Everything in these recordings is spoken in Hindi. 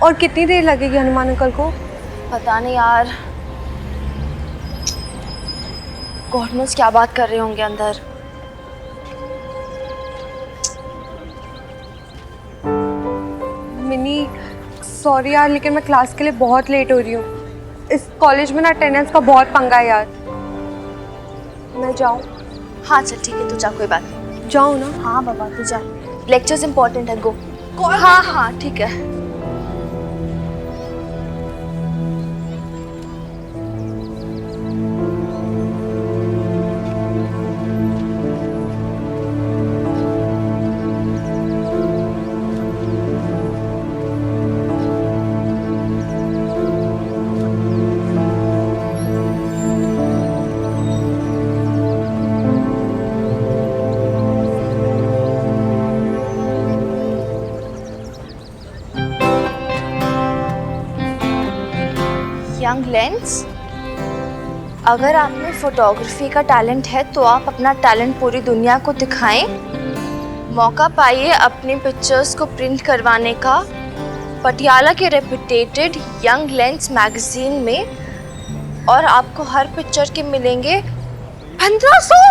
और कितनी देर लगेगी हनुमान अंकल को? पता नहीं यार, गॉड नोस क्या बात कर रहे होंगे अंदर। मिनी सॉरी यार, लेकिन मैं क्लास के लिए बहुत लेट हो रही हूँ। इस कॉलेज में ना अटेंडेंस का बहुत पंगा है यार। मैं जाऊँ? हाँ चल ठीक है, तू जा, कोई बात नहीं। जाऊँ ना? हाँ बाबा तू जा, लेक्चर्स इंपॉर्टेंट है, गो। हाँ हाँ ठीक है। यंग लेंस, अगर आप में फोटोग्राफी का टैलेंट है तो आप अपना टैलेंट पूरी दुनिया को दिखाएं। मौका पाइए अपनी पिक्चर्स को प्रिंट करवाने का पटियाला के रेपुटेटेड यंग लेंस मैगजीन में, और आपको हर पिक्चर के मिलेंगे 1500।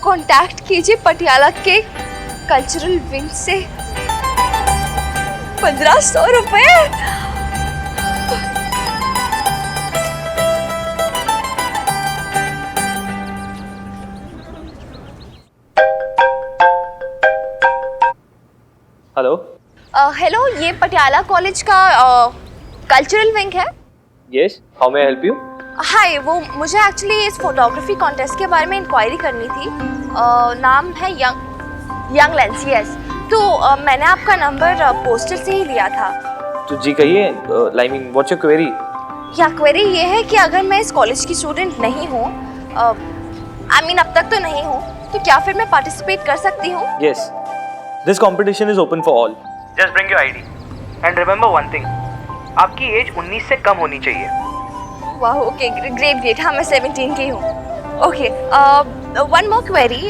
कॉन्टैक्ट कीजिए पटियाला के कल्चरल विंग से। 1500 रुपए। हेलो। हेलो, ये पटियाला कॉलेज का कल्चरल विंग है? Yes, how may I help you? Hi, वो मुझे एक्चुअली इस फोटोग्राफी कॉन्टेस्ट के बारे में इंक्वायरी करनी थी। नाम है यंग लेंस। यस, तो मैंने आपका नंबर पोस्टर से ही लिया था। तो जी कहिए, लाइमिंग व्हाट्स योर क्वेरी? या क्वेरी ये है कि अगर मैं इस कॉलेज की स्टूडेंट नहीं हूँ, आई मीन अब तक तो नहीं हूँ, तो क्या फिर मैं पार्टिसिपेट कर सकती हूँ? Yes, this competition is open for all. Just bring your ID and remember one thing, आपकी एज 19 से कम होनी चाहिए। वाह, ओके ग्रेट। हाँ मैं 17 की हूँ। ओके, वन मोर क्वेरी,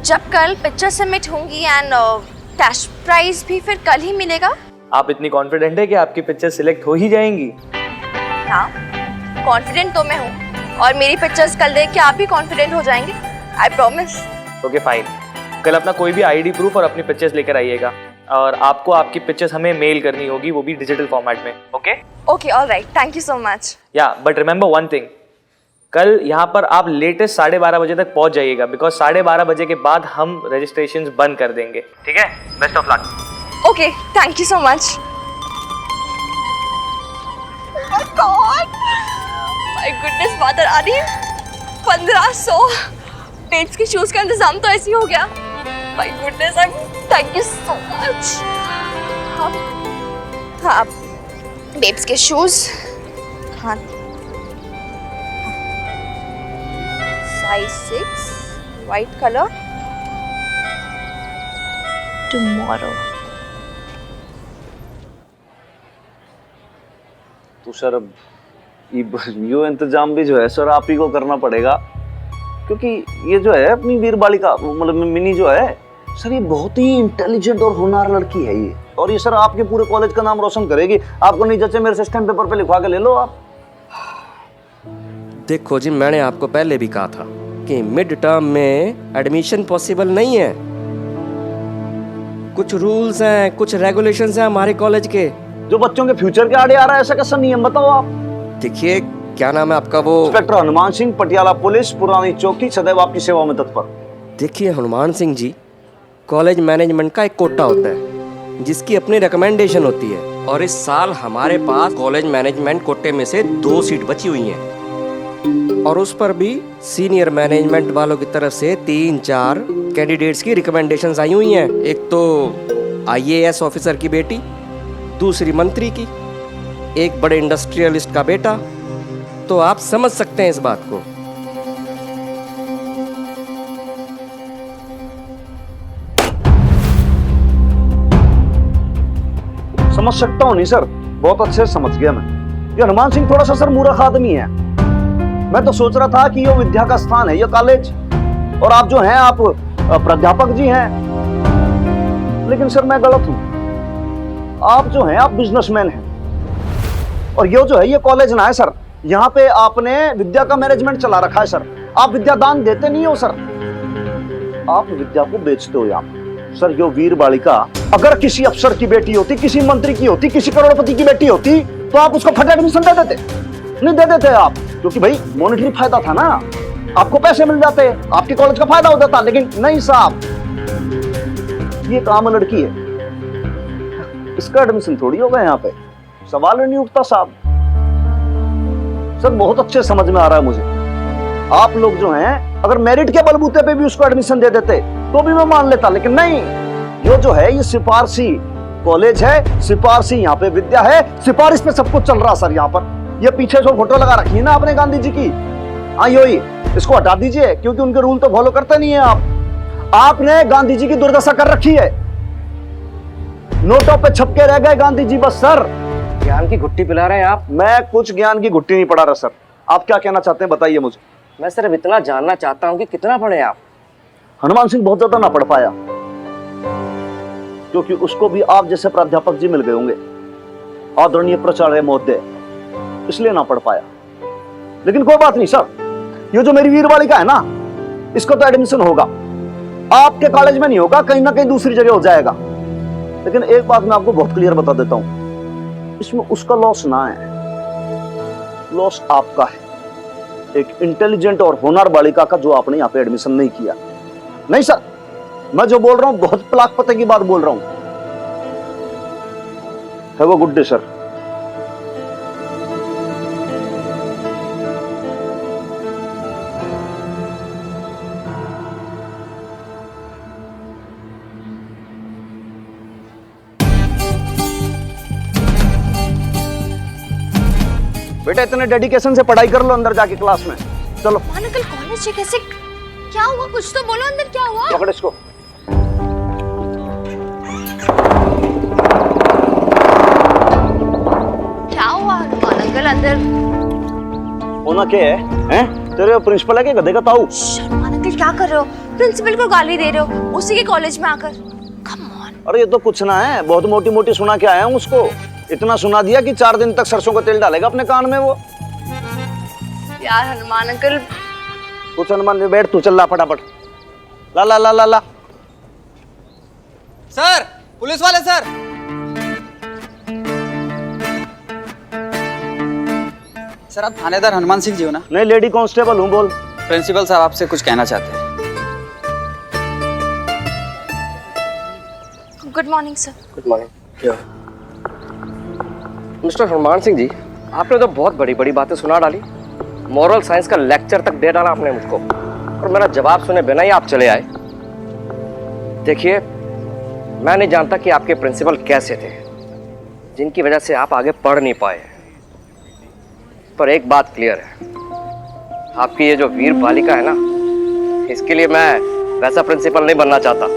जब कल पिक्चर सबमिट होंगी एंड कैश प्राइज भी फिर कल ही मिलेगा? आप इतनी कॉन्फिडेंट है कि आपकी पिक्चर सिलेक्ट हो ही जाएंगी? हाँ, कॉन्फिडेंट तो मैं हूँ, और मेरी पिक्चर्स कल देख के आप भी कॉन्फिडेंट हो जाएंगे, आई प्रॉमिस। ओके फाइन, कल अपना कोई भी आईडी प्रूफ और अपनी पिक्चर्स लेकर आइएगा, और आपको आपकी पिक्चर्स हमें मेल करनी होगी, वो भी डिजिटल फॉर्मेट में। Okay alright, thank you so much. या बट रिमेंबर वन थिंग, कल यहाँ पर आप लेटेस्ट 12:30 बजे तक पहुँच जाइएगा, बिकॉज 12:30 बजे के बाद हम रजिस्ट्रेशन बंद कर देंगे। ठीक है, best of luck. Okay, thank you so much. My goodness mother, अरे 1500 पेट्स के शूज का इंतजाम तो ऐसे ही हो गया। My goodness, thank you so much. हाँ, बेब्स के शूज, हाँ साइज 6, वाइट कलर, टुमारो। तो सर अब यो इंतजाम भी जो है सर आप ही को करना पड़ेगा, क्योंकि ये जो है अपनी वीर बालिका मतलब मिनी जो है सर, ये बहुत ही इंटेलिजेंट और होनहार लड़की है ये, और ये सर आपके पूरे कॉलेज का नाम रोशन करेगी। आपको नहीं जचे मेरे से स्टैम्प पेपर पे लिखवा के ले लो आप। देखो जी, मैंने आपको पहले भी कहा था कि मिड टर्म में एडमिशन पॉसिबल नहीं है। कुछ रूल्स हैं, कुछ रेगुलेशंस हैं हमारे कॉलेज के, जो बच्चों के फ्यूचर के आड़े आ रहा है, ऐसा कैसा नियम बताओ आप। देखिए, क्या नाम है आपका? वो इंस्पेक्टर हनुमान सिंह, पटियाला पुलिस, पुरानी चौकी, सदैव आपकी सेवा में तत्पर। देखिए हनुमान सिंह जी, कॉलेज मैनेजमेंट का एक कोटा होता है जिसकी अपनी रिकमेंडेशन होती है, और इस साल हमारे पास कॉलेज मैनेजमेंट कोटे में से 2 सीट बची हुई हैं, और उस पर भी सीनियर मैनेजमेंट वालों की तरफ से 3-4 कैंडिडेट्स की रिकमेंडेशंस आई हुई हैं। एक तो IAS ऑफिसर की बेटी, दूसरी मंत्री की, एक बड़े इंडस्ट्रियलिस्ट का बेटा। तो आप समझ सकते हैं इस बात को। समझ सकता हूँ नहीं सर, बहुत अच्छे से समझ गया मैं। ये हनुमान सिंह थोड़ा सा सर मूर्ख आदमी है। मैं तो सोच रहा था कि ये विद्या का स्थान है ये कॉलेज, और आप जो हैं आप प्राध्यापक जी हैं, लेकिन सर मैं गलत हूं। आप जो हैं आप बिजनेसमैन हैं, और ये जो है ये कॉलेज ना है सर, यहाँ पे आपने विद्या का मैनेजमेंट चला रखा है सर। आप विद्या दान देते नहीं हो सर, आप विद्या को बेचते हो यहाँ पे। सर यो वीर बालिका अगर किसी अफसर की बेटी होती, किसी मंत्री की होती, किसी करोड़पति की बेटी होती, तो आप उसको फट एडमिशन दे देते? नहीं दे देते आप, क्योंकि भाई मॉनेटरी फायदा था ना, आपको पैसे मिल जाते, आपके कॉलेज का फायदा हो जाता। लेकिन नहीं साहब, ये एक आम लड़की है, इसका एडमिशन थोड़ी होगा यहाँ पे, सवाल नहीं उठता साहब। सर बहुत अच्छे समझ में आ रहा है मुझे, आप लोग जो हैं अगर मेरिट के बलबूते पे भी उसको एडमिशन दे देते तो भी मैं मान लेता, लेकिन नहीं, ये जो है ये सिफारसी कॉलेज है, सिफारसी यहाँ पे विद्या है, सिफारिश पे सब कुछ चल रहा सर। यहाँ पर ये पीछे जो फोटो लगा रखी है ना आपने गांधी जी की, हाँ यही, इसको हटा दीजिए, क्योंकि उनके रूल तो फॉलो करते नहीं है आप। आपने गांधी जी की दुर्दशा कर रखी है, नोटों पे छपके रह गए गांधी जी बस सर। ज्ञान की घुट्टी पिला रहे हैं आप। मैं कुछ ज्ञान की घुट्टी नहीं पढ़ा रहा सर, आप क्या कहना चाहते हैं बताइए मुझे। मैं सिर्फ इतना जानना चाहता हूँ कि कितना पढ़े आप। हनुमान सिंह बहुत ज्यादा ना पढ़ पाया, क्योंकि उसको भी आप जैसे प्राध्यापक जी मिल गए होंगे, आदरणीय प्राचार्य महोदय, इसलिए ना पढ़ पाया। लेकिन कोई बात नहीं सर, ये जो मेरी वीर बालिका है ना, इसको तो एडमिशन होगा, आपके कॉलेज में नहीं होगा, कहीं ना कहीं दूसरी जगह हो जाएगा। लेकिन एक बात मैं आपको बहुत क्लियर बता देता हूं, इसमें उसका लॉस ना है, लॉस आपका है, एक इंटेलिजेंट और होनहार बालिका का, जो आपने यहाँ पे एडमिशन नहीं किया। नहीं सर, मैं जो बोल रहा हूं बहुत प्लाक पते की बात बोल रहा हूं। Have a good day sir. बेटा इतने डेडिकेशन से पढ़ाई कर लो, अंदर जाके क्लास में चलो। अंकल कॉलेज कैसे, क्या हुआ, कुछ तो बोलो, अंदर क्या हुआ? पकड़ इसको। क्या हुआ हनुमान अंकल अंदर? होना क्या है? हैं? तेरे प्रिंसिपल है क्या गधे का ताऊ? हनुमान अंकल क्या कर रहे हो? प्रिंसिपल को गाली दे रहे हो उसी के कॉलेज में आकर? Come on. अरे ये तो कुछ ना है, बहुत मोटी मोटी सुना के आया हूँ उसको, इतना सुना दिया कि 4 दिन तक सरसों का तेल डालेगा अपने कान में वो। यार हनुमान अंकल। कुछ हनुमान में बैठ, तू चल ला फटाफट, ला ला ला ला ला। सर, पुलिस वाले सर। सर आप थानेदार हनुमान सिंह जी हो ना? नहीं, लेडी कांस्टेबल हूँ, बोल। प्रिंसिपल साहब आपसे कुछ कहना चाहते हैं। Good morning sir. Good morning. Mister Hanuman Singh ji, आपने तो बहुत बड़ी बड़ी बातें सुना डाली, मॉरल साइंस का लेक्चर तक दे डाला आपने मुझको, और मेरा जवाब सुने बिना ही आप चले आए। देखिए, मैं नहीं जानता कि आपके प्रिंसिपल कैसे थे, जिनकी वजह से आप आगे पढ़ नहीं पाए, पर एक बात क्लियर है, आपकी ये जो वीर बालिका है ना, इसके लिए मैं वैसा प्रिंसिपल नहीं बनना चाहता।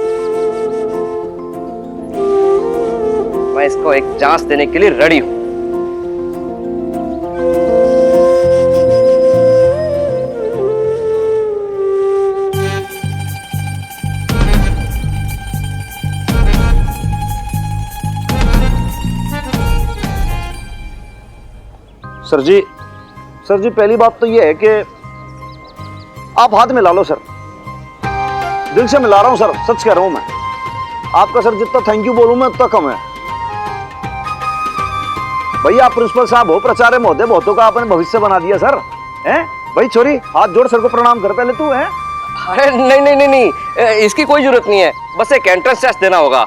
मैं इसको एक चांस देने के लिए रेडी हूं। सर जी पहली बात तो ये है कि आप हाथ मिला लो सर, दिल से मिला रहा हूं सर, सच कह रहा हूं मैं। आपका सर जितना थैंक यू बोलूं मैं उतना कम है। भैया आप प्रिंसिपल साहब हो, प्राचार्य महोदय, बहुतों का आपने भविष्य बना दिया सर। हैं भाई छोरी, हाथ जोड़ सर को प्रणाम कर पहले तू। है अरे नहीं नहीं नहीं नहीं, इसकी कोई जरूरत नहीं है, बस एक एंट्रेंस टेस्ट देना होगा,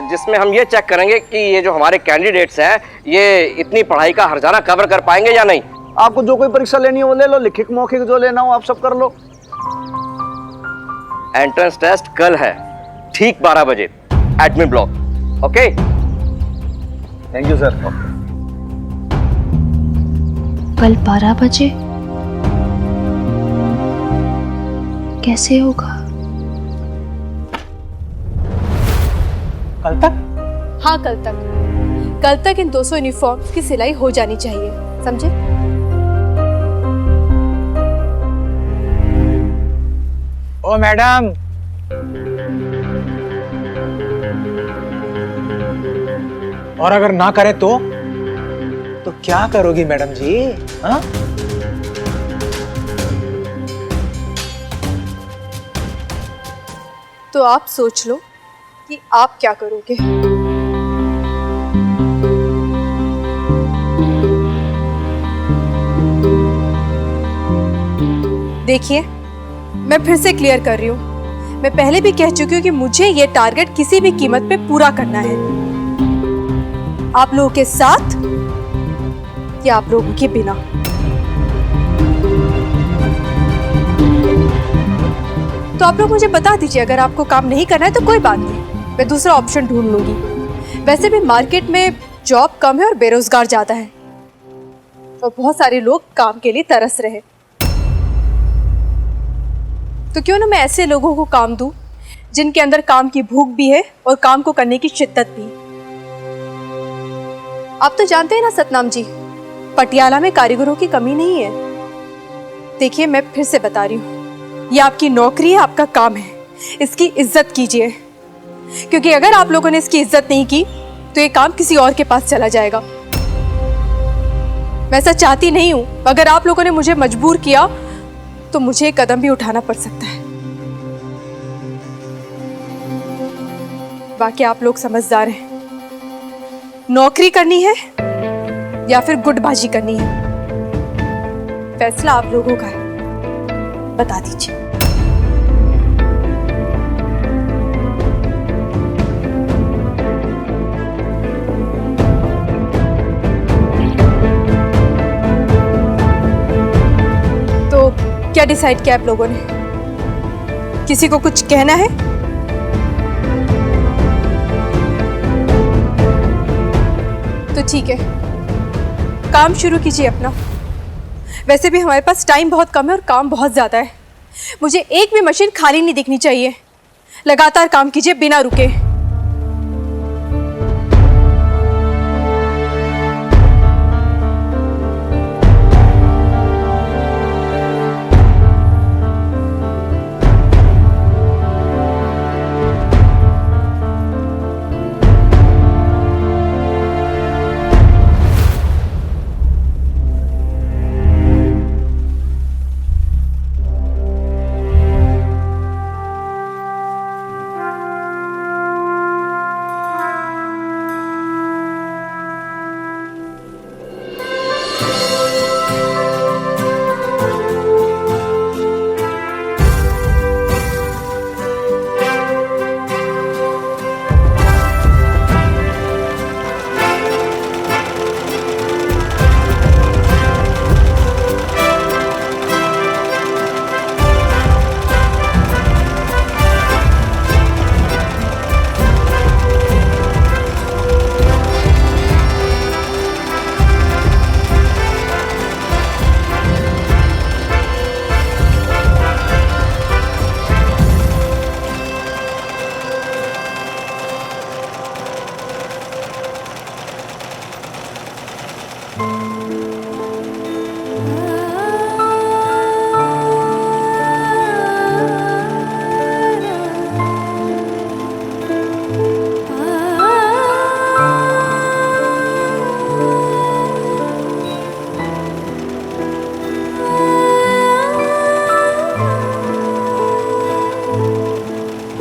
जिसमें हम ये चेक करेंगे कि ये जो हमारे कैंडिडेट्स हैं ये इतनी पढ़ाई का हर्जाना कवर कर पाएंगे या नहीं। आपको जो कोई परीक्षा लेनी हो वो ले लो, लिखित मौखिक जो लेना हो आप सब कर लो। एंट्रेंस टेस्ट कल है, ठीक 12 बजे, admin block. Okay, thank you sir. कल 12 बजे कैसे होगा? कल तक? हाँ कल तक इन 200 यूनिफॉर्म्स की सिलाई हो जानी चाहिए, समझे? ओ मैडम, और अगर ना करे तो क्या करोगी मैडम जी? हाँ? तो आप सोच लो कि आप क्या करोगे। देखिए, मैं फिर से क्लियर कर रही हूँ, मैं पहले भी कह चुकी हूँ कि मुझे ये टारगेट किसी भी कीमत पे पूरा करना है, आप लोगों के साथ या आप लोगों के बिना। तो आप लोग मुझे बता दीजिए, अगर आपको काम नहीं करना है तो कोई बात नहीं, मैं दूसरा ऑप्शन ढूंढ लूंगी। वैसे भी मार्केट में जॉब कम है और बेरोजगार ज़्यादा है, और बहुत सारे लोग काम के लिए तरस रहे। तो क्यों ना मैं ऐसे लोगों को काम दूं जिनके अंदर काम की भूख भी है और काम को करने की शिद्दत भी। आप तो जानते हैं ना सतनाम जी, पटियाला में कारीगरों की कमी नहीं है। देखिए, मैं फिर से बता रही हूँ, ये आपकी नौकरी है, आपका काम है, इसकी इज्जत कीजिए, क्योंकि अगर आप लोगों ने इसकी इज्जत नहीं की तो ये काम किसी और के पास चला जाएगा। मैं ऐसा चाहती नहीं हूं, अगर आप लोगों ने मुझे मजबूर किया तो मुझे एक कदम भी उठाना पड़ सकता है। बाकी आप लोग समझदार हैं, नौकरी करनी है या फिर गुटबाजी करनी है, फैसला आप लोगों का है, बता दीजिए। तो क्या डिसाइड किया आप लोगों ने? किसी को कुछ कहना है? तो ठीक है, काम शुरू कीजिए अपना। वैसे भी हमारे पास टाइम बहुत कम है और काम बहुत ज़्यादा है। मुझे एक भी मशीन खाली नहीं दिखनी चाहिए। लगातार काम कीजिए बिना रुके।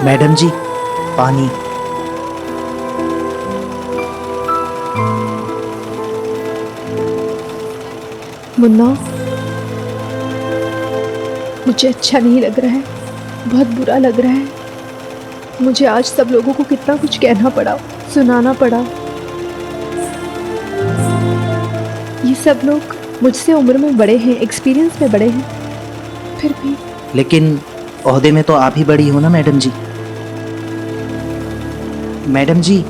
मैडम जी, पानी। मुन्ना, मुझे अच्छा नहीं लग रहा है, बहुत बुरा लग रहा है। मुझे आज सब लोगों को कितना कुछ कहना पड़ा, सुनाना पड़ा। ये सब लोग मुझसे उम्र में बड़े हैं, एक्सपीरियंस में बड़े हैं, फिर भी। लेकिन ओहदे में तो आप ही बड़ी हो ना मैडम जी। मैडम जी,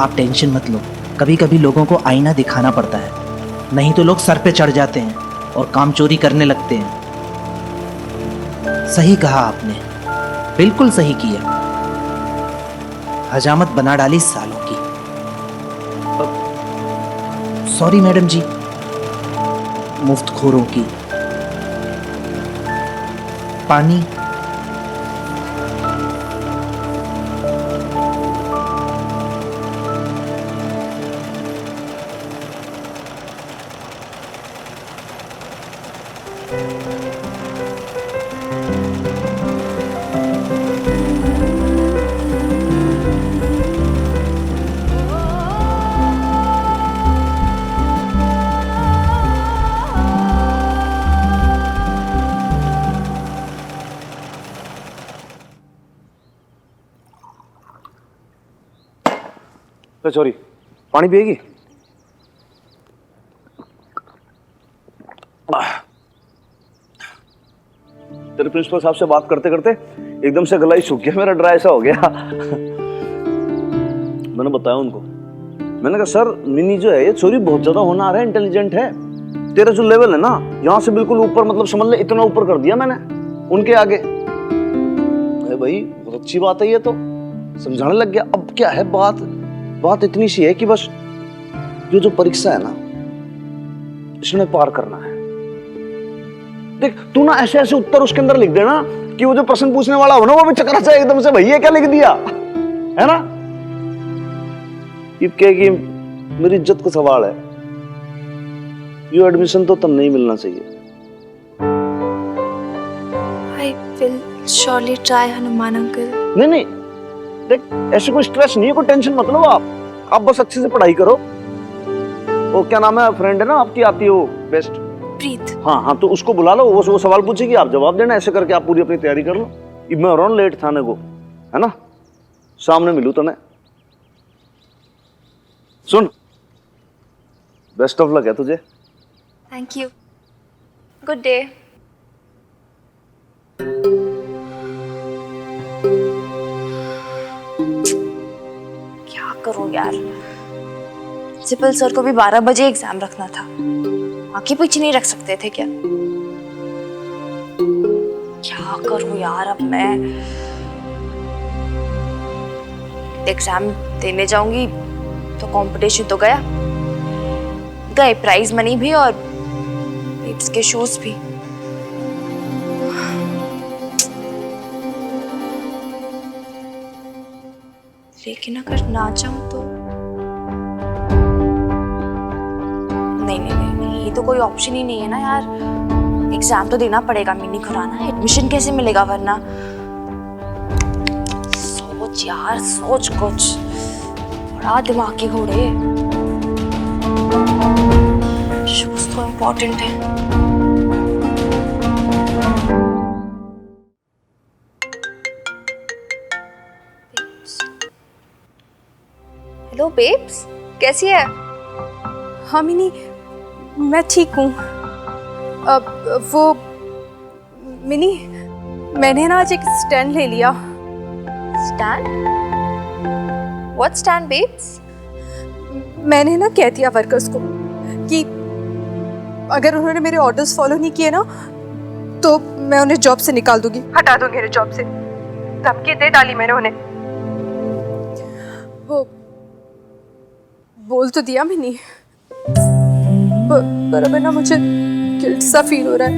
आप टेंशन मत लो। कभी कभी लोगों को आईना दिखाना पड़ता है, नहीं तो लोग सर पे चढ़ जाते हैं और काम चोरी करने लगते हैं। सही कहा आपने, बिल्कुल सही किया। हजामत बना डाली सालों की। सॉरी मैडम जी, मुफ्तखोरों की। पानी। तो छोरी पानी पिएगी? तेरे प्रिंसिपल साहब से बात करते करते एकदम से गला ही सूख गया मेरा, ड्राई सा हो गया। मैंने बताया उनको, मैंने कहा सर मिनी जो है ये छोरी बहुत ज्यादा होनहार है, इंटेलिजेंट है। तेरा जो लेवल है ना यहाँ से बिल्कुल ऊपर, मतलब समझ ले इतना ऊपर कर दिया मैंने उनके आगे। अरे भाई बहुत अच्छी बात है ये तो, समझाने लग गया। अब क्या है बात इतनी सी है कि बस जो परीक्षा है ना इसमें पार करना है। देख तू ना ऐसे ऐसे उत्तर उसके अंदर लिख देना कि वो जो प्रश्न पूछने वाला हो ना वो भी चकरा जाए एकदम से, भैया क्या लिख दिया है ना। ये कहेगी मेरी इज्जत का सवाल है, ये एडमिशन तो तब नहीं मिलना चाहिए। I will surely try, Hanuman uncle. नहीं देख ऐसे कोई स्ट्रेस नहीं है, कोई टेंशन मत लो आप बस अच्छे से पढ़ाई करो। वो क्या नाम है फ्रेंड है ना आपकी, आती है वो बेस्ट, प्रीत। हाँ तो उसको बुला लो, वो सवाल पूछेगी आप जवाब देना, ऐसे करके आप पूरी अपनी तैयारी कर लो। मैं हो रहा हूँ लेट थाने को, है ना, सामने मिलूँ तो मैं। सुन बेस्ट ऑफ लक है तुझे। Thank you, good day. क्या करूं यार, प्रिंसिपल सर को भी 12 बजे एग्जाम रखना था, आगे पीछे नहीं रख सकते थे क्या? क्या करूं यार अब मैं, एग्जाम देने जाऊंगी तो कंपटीशन तो गए प्राइज मनी भी और बेब्स के शूज भी। लेकिन अगर ना जाऊं तो नहीं, ये तो कोई ऑप्शन ही नहीं है ना यार। एग्जाम तो देना पड़ेगा मिनी खुराना, एडमिशन कैसे मिलेगा वरना। सोच यार सोच, कुछ बड़ा दिमाग के घोड़े। शूज तो इम्पोर्टेंट है। हेलो बेब्स, कैसी है? हाँ मिनी, मैं ठीक हूँ। अब वो मिनी, मैंने ना आज एक स्टैंड ले लिया। स्टैंड? What stand babes? मैंने ना कह दिया वर्कर्स को कि अगर उन्होंने मेरे ऑर्डर्स फॉलो नहीं किए ना तो मैं उन्हें जॉब से निकाल दूंगी, हटा दूंगी मेरे जॉब से। धमकी दे डाली मैंने उन्हें। वो बोल तो दिया मैंने, पर अब ना मुझे गिल्ट सा फील हो रहा है,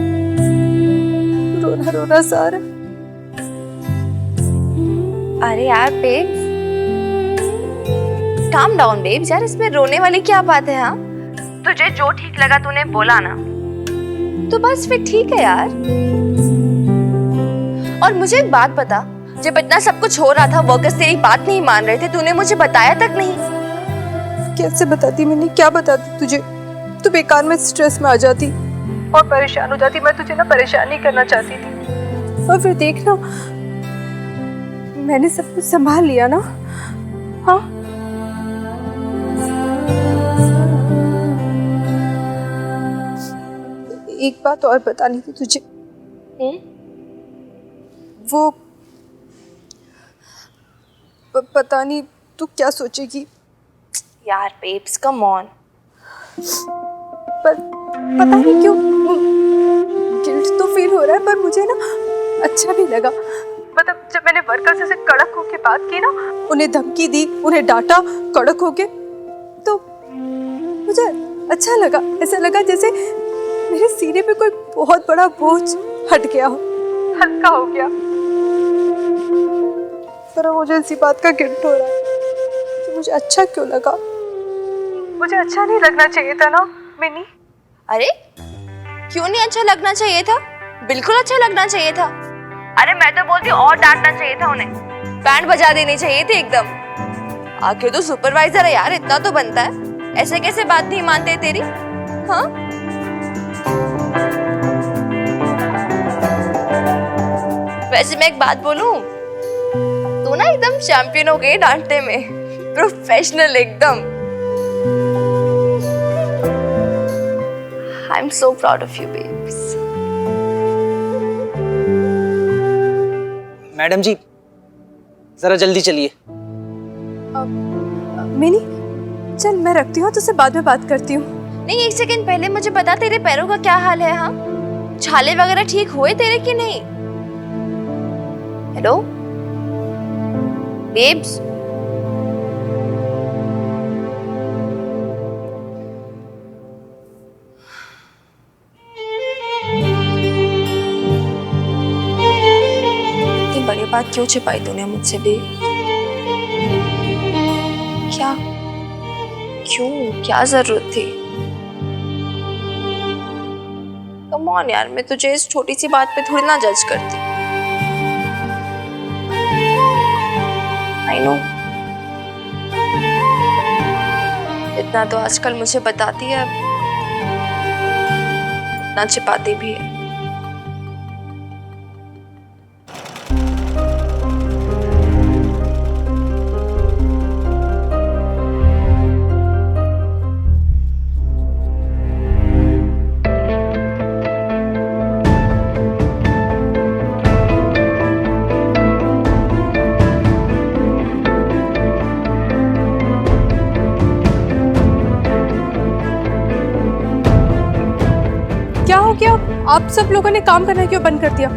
रोना सा आ रहा है। अरे यार बेब्स, काम डाउन बेब्स, यार इसमें रोने वाली क्या बात है? हाँ तुझे जो ठीक लगा तूने बोला ना, तो बस फिर ठीक है यार। और मुझे एक बात बता, जब इतना सब कुछ हो रहा था वर्कर्स तेरी बात नहीं मान रहे थे, तूने मुझे बताया तक नहीं। कैसे बताती मैंने, क्या बताती तुझे? तू बेकार में स्ट्रेस में आ जाती और परेशान हो जाती। मैं तुझे ना परेशान नहीं करना चाहती थी, और फिर देखना मैंने सब कुछ संभाल लिया ना। हाँ एक बात और बतानी थी तुझे। वो पता नहीं तू क्या सोचेगी यार बेब्स कम ऑन। पर पता नहीं क्यों गिल्ट तो फील हो रहा है, पर मुझे ना अच्छा भी लगा। मतलब जब मैंने वर्कर्स से कड़क होके बात की ना, उन्हें धमकी दी, उन्हें डांटा कड़क होके, तो मुझे अच्छा लगा। ऐसा लगा जैसे मेरे सीने पे कोई बहुत बड़ा बोझ हट गया हो, हल्का हो गया। पर मुझे इसी बात का गिल्ट हो रहा है कि मुझे अच्छा क्यों लगा। मुझे अच्छा नहीं लगना चाहिए था ना मिनी। अरे क्यों नहीं अच्छा लगना चाहिए था? बिल्कुल अच्छा लगना चाहिए था। अरे मैं तो बोलती और डांटना चाहिए था उन्हें, बैंड बजा देनी चाहिए थी एकदम। आखिर तो सुपरवाइजर है यार, इतना तो बनता है। ऐसे कैसे बात नहीं मानते तेरी? हाँ वैसे मैं एक बात बोलूं, तू ना एकदम चैंपियन हो गई डांटने में। प्रोफेशनल एकदम। I am so proud of you babes. Madam ji जरा जल्दी चलिए। मिनी चल मैं रखती हूँ, तुझसे बाद में बात करती हूँ। नहीं, एक सेकंड पहले मुझे बता, तेरे पैरों का क्या हाल है? हाँ, छाले वगैरह ठीक हुए तेरे कि नहीं? हेलो बेब्स, इतनी बड़ी बात क्यों छिपाई तूने मुझसे भी? क्या, क्यों, क्या जरूरत थी? कम ऑन यार, मैं तुझे इस छोटी सी बात पे थोड़ी ना जज करती। आई नो, इतना तो आजकल मुझे बताती है, इतना छिपाती भी है। क्या हो गया? आप सब लोगों ने काम करना क्यों बंद कर दिया?